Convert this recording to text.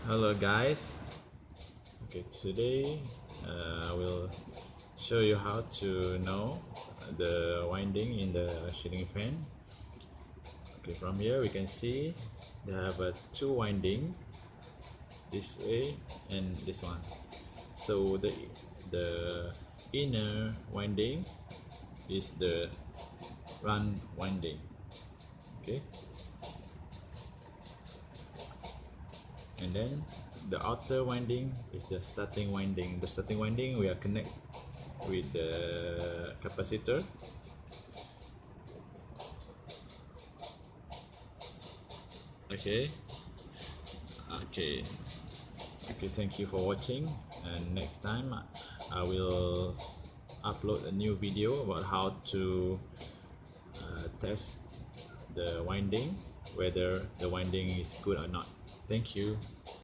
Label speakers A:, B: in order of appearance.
A: Hello guys. Okay, today I will show you how to know the winding in the ceiling fan. Okay, from here we can see they have two winding, this way and this one. So the inner winding is the run winding. Okay, and then the outer winding is the starting winding. The starting winding we are connect with the capacitor. Okay, okay, okay, thank you for watching, and next time I will upload a new video about how to test the winding, whether the winding is good or not. Thank you.